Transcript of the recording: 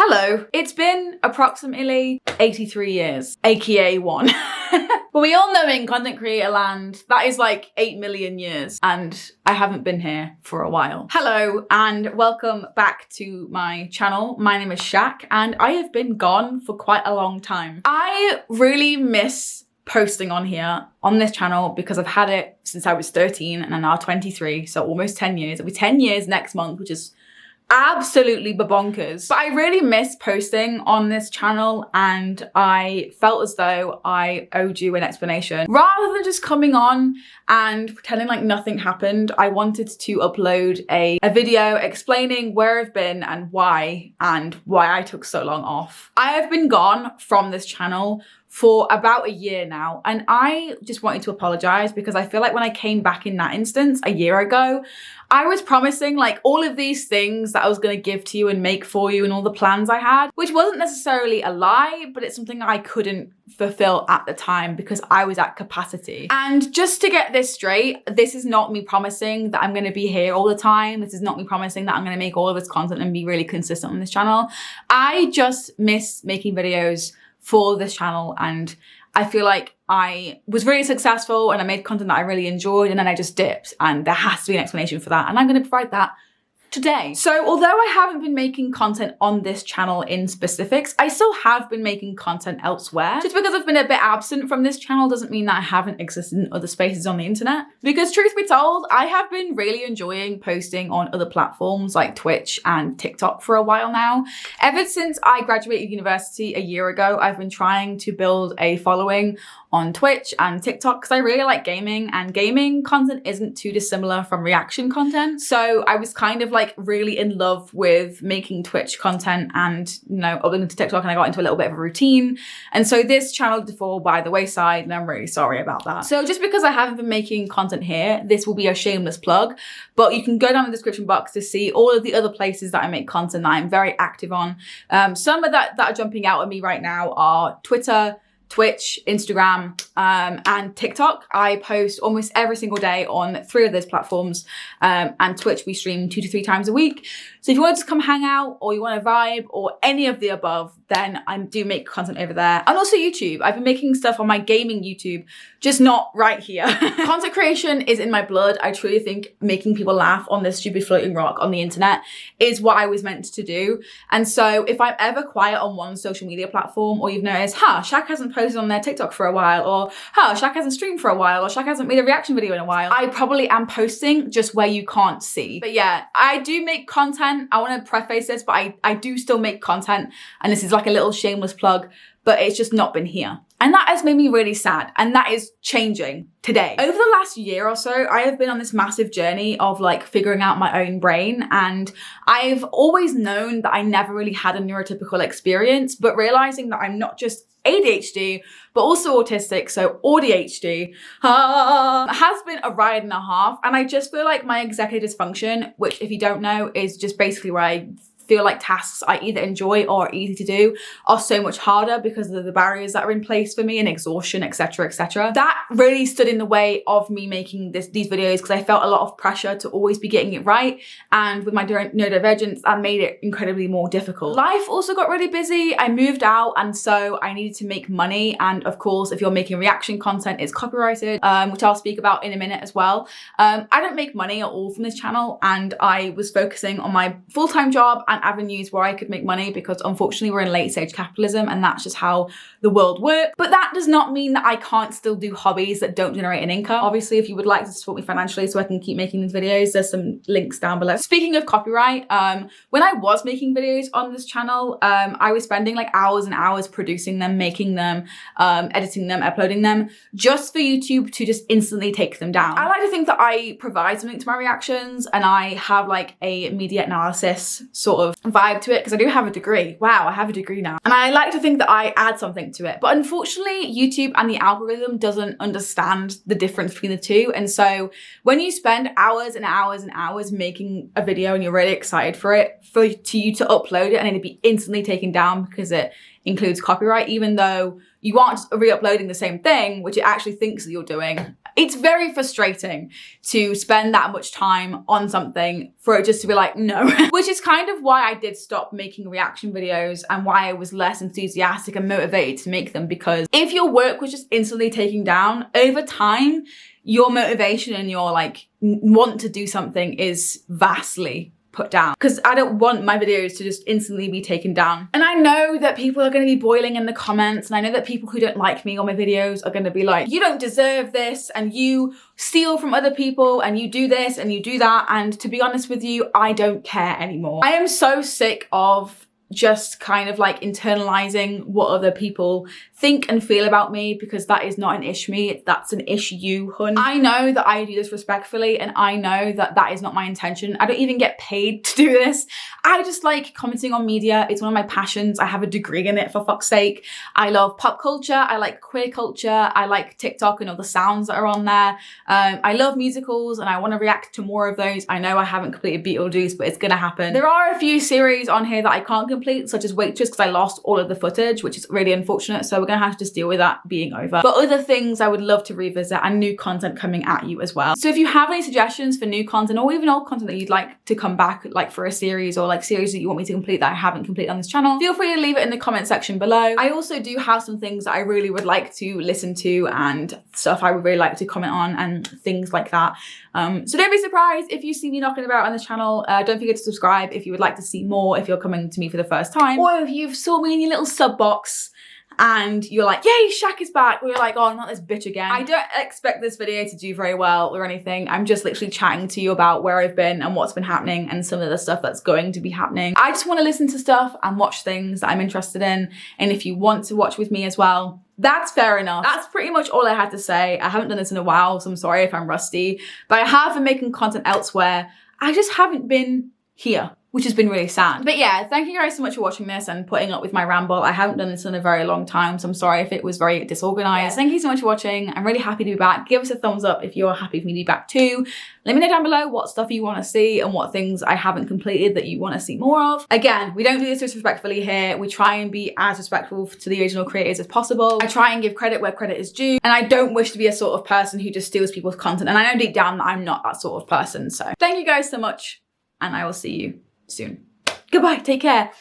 Hello, it's been approximately 83 years, aka one. But we all know in content creator land, that is like 8 million years, and I haven't been here for a while. Hello, and welcome back to my channel. My name is Shak, and I have been gone for quite a long time. I really miss posting on here, on this channel, because I've had it since I was 13 and I'm now 23, so almost 10 years. It'll be 10 years next month, which is absolutely bonkers. But I really miss posting on this channel, and I felt as though I owed you an explanation. Rather than just coming on and pretending like nothing happened, I wanted to upload a video explaining where I've been and why I took so long off. I have been gone from this channel for about a year now, and I just wanted to apologize because I feel like when I came back in that instance a year ago, I was promising like all of these things that I was going to give to you and make for you and all the plans I had, which wasn't necessarily a lie, but it's something I couldn't fulfill at the time because I was at capacity. And just to get this straight, this is not me promising that I'm going to be here all the time. This is not me promising that I'm going to make all of this content and be really consistent on this channel. I just miss making videos for this channel, and I feel like I was really successful and I made content that I really enjoyed, and then I just dipped, and there has to be an explanation for that, and I'm going to provide that today. So although I haven't been making content on this channel in specifics, I still have been making content elsewhere. Just because I've been a bit absent from this channel doesn't mean that I haven't existed in other spaces on the internet. Because truth be told, I have been really enjoying posting on other platforms like Twitch and TikTok for a while now. Ever since I graduated university a year ago, I've been trying to build a following on Twitch and TikTok because I really like gaming, and gaming content isn't too dissimilar from reaction content. So I was kind of like really in love with making Twitch content and, you know, uploading to TikTok, and I got into a little bit of a routine. And so this channel did fall by the wayside, and I'm really sorry about that. So just because I haven't been making content here, this will be a shameless plug, but you can go down in the description box to see all of the other places that I make content that I'm very active on. Some of that are jumping out at me right now are Twitter, Twitch, Instagram, and TikTok. I post almost every single day on 3 of those platforms, and Twitch we stream 2 to 3 times a week. So if you want to come hang out, or you want to vibe, or any of the above, then I do make content over there. And also YouTube. I've been making stuff on my gaming YouTube, just not right here. Content creation is in my blood. I truly think making people laugh on this stupid floating rock on the internet is what I was meant to do. And so if I'm ever quiet on one social media platform, or you've noticed, Shak hasn't posted on their TikTok for a while, or Shak hasn't streamed for a while, or Shak hasn't made a reaction video in a while, I probably am posting just where you can't see. But yeah, I do make content. I want to preface this, but I do still make content, and this is like a little shameless plug, but it's just not been here. And that has made me really sad, and that is changing today. Over the last year or so, I have been on this massive journey of like figuring out my own brain, and I've always known that I never really had a neurotypical experience, but realizing that I'm not just ADHD, but also autistic, so ADHD, has been a ride and a half. And I just feel like my executive dysfunction, which if you don't know, is just basically where I feel like tasks I either enjoy or are easy to do are so much harder because of the barriers that are in place for me, and exhaustion, etc, etc. That really stood in the way of me making these videos, because I felt a lot of pressure to always be getting it right, and with my neurodivergence that made it incredibly more difficult. Life also got really busy. I moved out, and so I needed to make money, and of course if you're making reaction content, it's copyrighted, which I'll speak about in a minute as well. I don't make money at all from this channel, and I was focusing on my full-time job and avenues where I could make money, because unfortunately we're in late stage capitalism and that's just how the world works. But that does not mean that I can't still do hobbies that don't generate an income. Obviously, if you would like to support me financially so I can keep making these videos, there's some links down below. Speaking of copyright, when I was making videos on this channel, I was spending like hours and hours producing them, making them, editing them, uploading them, just for YouTube to just instantly take them down. I like to think that I provide something to my reactions, and I have like a media analysis sort of vibe to it, because I do have a degree. Wow, I have a degree now. And I like to think that I add something to it. But unfortunately, YouTube and the algorithm doesn't understand the difference between the two. And so when you spend hours and hours and hours making a video and you're really excited for it, for you to upload it and it'd be instantly taken down because it includes copyright, even though you aren't just re-uploading the same thing, which it actually thinks that you're doing, It's very frustrating to spend that much time on something for it just to be like, no. Which is kind of why I did stop making reaction videos and why I was less enthusiastic and motivated to make them, because if your work was just instantly taken down, over time, your motivation and your like want to do something is vastly put down, because I don't want my videos to just instantly be taken down. And I know that people are going to be boiling in the comments, and I know that people who don't like me or my videos are going to be like, you don't deserve this, and you steal from other people, and you do this and you do that. And to be honest with you, I don't care anymore. I am so sick of just kind of like internalizing what other people think and feel about me, because that is not an me, that's an you, hun. I know that I do this respectfully, and I know that that is not my intention. I don't even get paid to do this. I just like commenting on media. It's one of my passions. I have a degree in it, for fuck's sake. I love pop culture. I like queer culture. I like TikTok and all the sounds that are on there. I love musicals, and I want to react to more of those. I know I haven't completed Beetlejuice, but it's gonna happen. There are a few series on here that I can't complete, such as Waitress, because I lost all of the footage, which is really unfortunate. So we're gonna have to just deal with that being over. But other things I would love to revisit, and new content coming at you as well. So if you have any suggestions for new content, or even old content that you'd like to come back, like for a series, or like series that you want me to complete that I haven't completed on this channel, feel free to leave it in the comment section below. I also do have some things that I really would like to listen to, and stuff I would really like to comment on, and things like that. So don't be surprised if you see me knocking about on this channel. Don't forget to subscribe if you would like to see more, if you're coming to me for the first time, or if you've saw me in your little sub box and you're like, yay, Shaq is back. Or you're like, oh, not this bitch again. I don't expect this video to do very well or anything. I'm just literally chatting to you about where I've been and what's been happening, and some of the stuff that's going to be happening. I just want to listen to stuff and watch things that I'm interested in. And if you want to watch with me as well, that's fair enough. That's pretty much all I had to say. I haven't done this in a while, so I'm sorry if I'm rusty, but I have been making content elsewhere. I just haven't been here, which has been really sad. But yeah, thank you guys so much for watching this and putting up with my ramble. I haven't done this in a very long time, so I'm sorry if it was very disorganized. Thank you so much for watching. I'm really happy to be back. Give us a thumbs up if you're happy for me to be back too. Let me know down below what stuff you want to see and what things I haven't completed that you want to see more of. Again, we don't do this disrespectfully here. We try and be as respectful to the original creators as possible. I try and give credit where credit is due, and I don't wish to be a sort of person who just steals people's content, and I know deep down that I'm not that sort of person. So thank you guys so much, and I will see you soon. Goodbye, take care.